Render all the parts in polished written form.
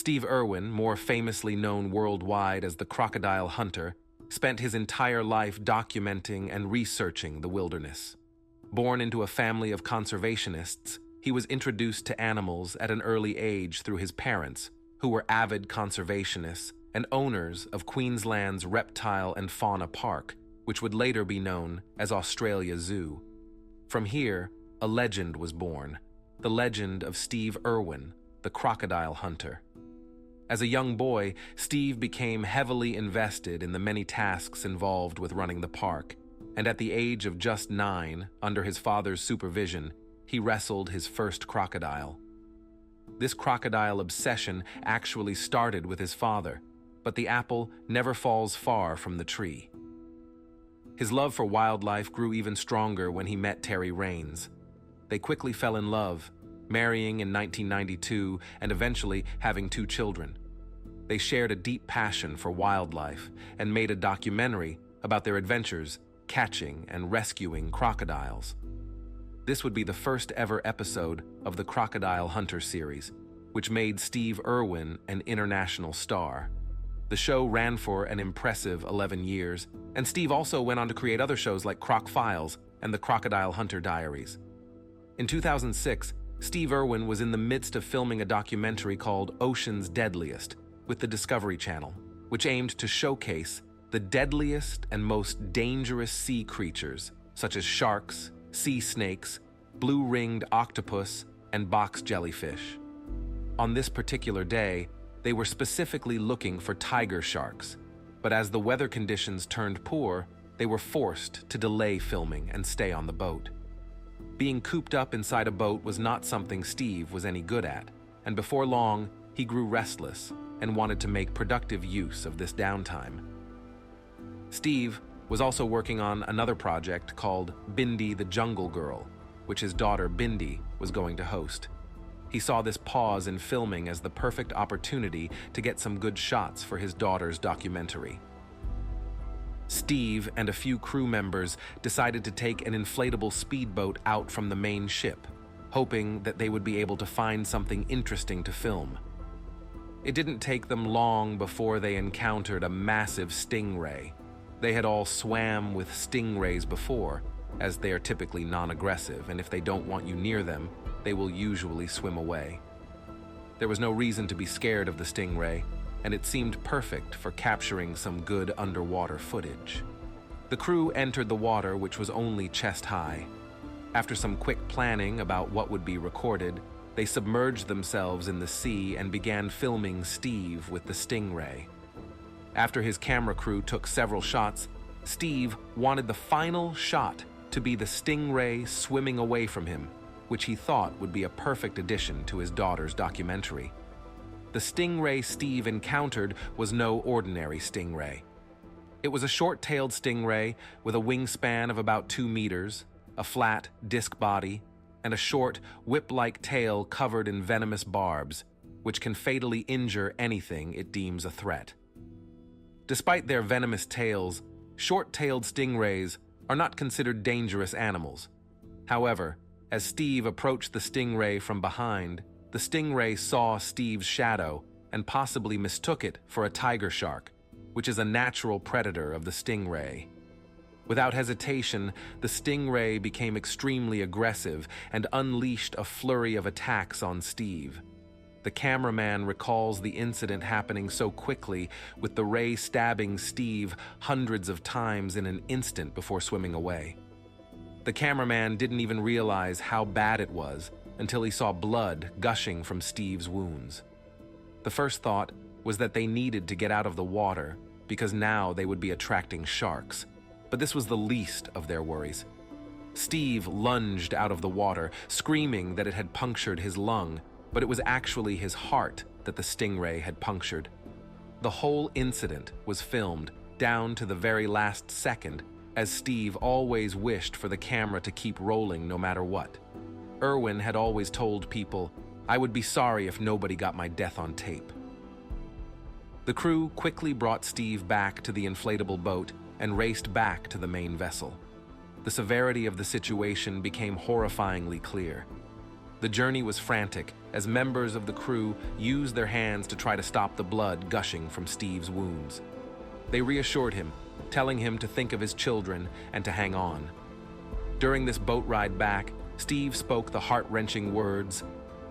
Steve Irwin, more famously known worldwide as the Crocodile Hunter, spent his entire life documenting and researching the wilderness. Born into a family of conservationists, he was introduced to animals at an early age through his parents, who were avid conservationists and owners of Queensland's Reptile and Fauna Park, which would later be known as Australia Zoo. From here, a legend was born, the legend of Steve Irwin, the Crocodile Hunter. As a young boy, Steve became heavily invested in the many tasks involved with running the park, and at the age of just 9, under his father's supervision, he wrestled his first crocodile. This crocodile obsession actually started with his father, but the apple never falls far from the tree. His love for wildlife grew even stronger when he met Terry Raines. They quickly fell in love, marrying in 1992 and eventually having 2 children. They shared a deep passion for wildlife and made a documentary about their adventures catching and rescuing crocodiles. This would be the first ever episode of the Crocodile Hunter series, which made Steve Irwin an international star. The show ran for an impressive 11 years, and Steve also went on to create other shows like Croc Files and the Crocodile Hunter Diaries. In 2006, Steve Irwin was in the midst of filming a documentary called Ocean's Deadliest with the Discovery Channel, which aimed to showcase the deadliest and most dangerous sea creatures, such as sharks, sea snakes, blue-ringed octopus, and box jellyfish. On this particular day, they were specifically looking for tiger sharks, but as the weather conditions turned poor, they were forced to delay filming and stay on the boat. Being cooped up inside a boat was not something Steve was any good at, and before long, he grew restless and wanted to make productive use of this downtime. Steve was also working on another project called Bindi the Jungle Girl, which his daughter Bindi was going to host. He saw this pause in filming as the perfect opportunity to get some good shots for his daughter's documentary. Steve and a few crew members decided to take an inflatable speedboat out from the main ship, hoping that they would be able to find something interesting to film. It didn't take them long before they encountered a massive stingray. They had all swam with stingrays before, as they are typically non-aggressive, and if they don't want you near them, they will usually swim away. There was no reason to be scared of the stingray, and it seemed perfect for capturing some good underwater footage. The crew entered the water, which was only chest high. After some quick planning about what would be recorded, they submerged themselves in the sea and began filming Steve with the stingray. After his camera crew took several shots, Steve wanted the final shot to be the stingray swimming away from him, which he thought would be a perfect addition to his daughter's documentary. The stingray Steve encountered was no ordinary stingray. It was a short-tailed stingray with a wingspan of about 2 meters, a flat, disc body, and a short, whip-like tail covered in venomous barbs, which can fatally injure anything it deems a threat. Despite their venomous tails, short-tailed stingrays are not considered dangerous animals. However, as Steve approached the stingray from behind, the stingray saw Steve's shadow and possibly mistook it for a tiger shark, which is a natural predator of the stingray. Without hesitation, the stingray became extremely aggressive and unleashed a flurry of attacks on Steve. The cameraman recalls the incident happening so quickly, with the ray stabbing Steve hundreds of times in an instant before swimming away. The cameraman didn't even realize how bad it was until he saw blood gushing from Steve's wounds. The first thought was that they needed to get out of the water because now they would be attracting sharks. But this was the least of their worries. Steve lunged out of the water, screaming that it had punctured his lung, but it was actually his heart that the stingray had punctured. The whole incident was filmed down to the very last second, as Steve always wished for the camera to keep rolling no matter what. Irwin had always told people, "I would be sorry if nobody got my death on tape." The crew quickly brought Steve back to the inflatable boat and raced back to the main vessel. The severity of the situation became horrifyingly clear. The journey was frantic as members of the crew used their hands to try to stop the blood gushing from Steve's wounds. They reassured him, telling him to think of his children and to hang on. During this boat ride back, Steve spoke the heart-wrenching words,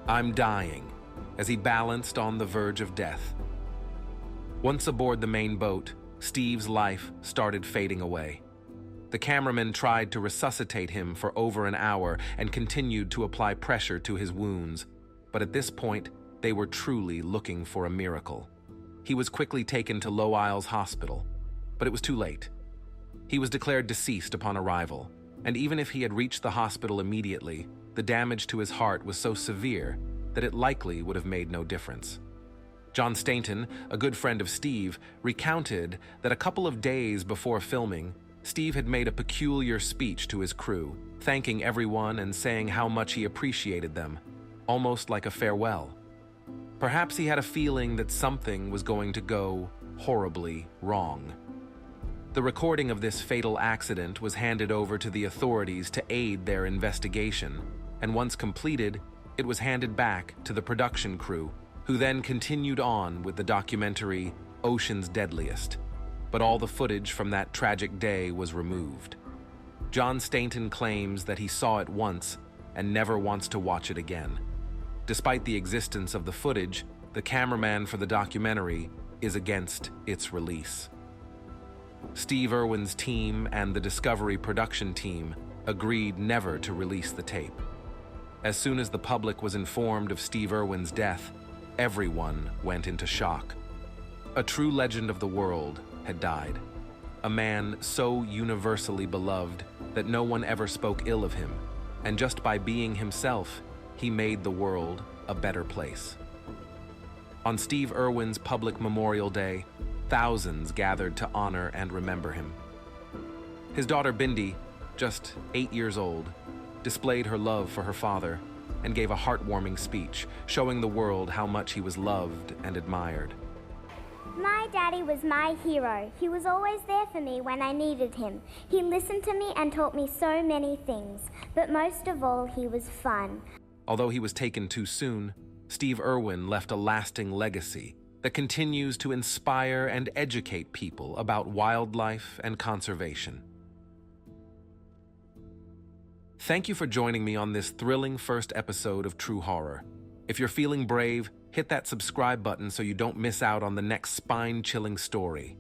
"I'm dying," as he balanced on the verge of death. Once aboard the main boat, Steve's life started fading away. The cameraman tried to resuscitate him for over an hour and continued to apply pressure to his wounds, but at this point, they were truly looking for a miracle. He was quickly taken to Low Isles Hospital, but it was too late. He was declared deceased upon arrival, and even if he had reached the hospital immediately, the damage to his heart was so severe that it likely would have made no difference. John Stainton, a good friend of Steve, recounted that a couple of days before filming, Steve had made a peculiar speech to his crew, thanking everyone and saying how much he appreciated them, almost like a farewell. Perhaps he had a feeling that something was going to go horribly wrong. The recording of this fatal accident was handed over to the authorities to aid their investigation, and once completed, it was handed back to the production crew, who then continued on with the documentary Ocean's Deadliest. But all the footage from that tragic day was removed. John Stainton claims that he saw it once and never wants to watch it again. Despite the existence of the footage, the cameraman for the documentary is against its release. Steve Irwin's team and the Discovery production team agreed never to release the tape. As soon as the public was informed of Steve Irwin's death, everyone went into shock. A true legend of the world had died. A man so universally beloved that no one ever spoke ill of him, and just by being himself, he made the world a better place. On Steve Irwin's public Memorial Day, thousands gathered to honor and remember him. His daughter Bindi, just 8 years old, displayed her love for her father and gave a heartwarming speech, showing the world how much he was loved and admired. My daddy was my hero. He was always there for me when I needed him. He listened to me and taught me so many things, but most of all, he was fun. Although he was taken too soon, Steve Irwin left a lasting legacy that continues to inspire and educate people about wildlife and conservation. Thank you for joining me on this thrilling first episode of True Horror. If you're feeling brave, hit that subscribe button so you don't miss out on the next spine-chilling story.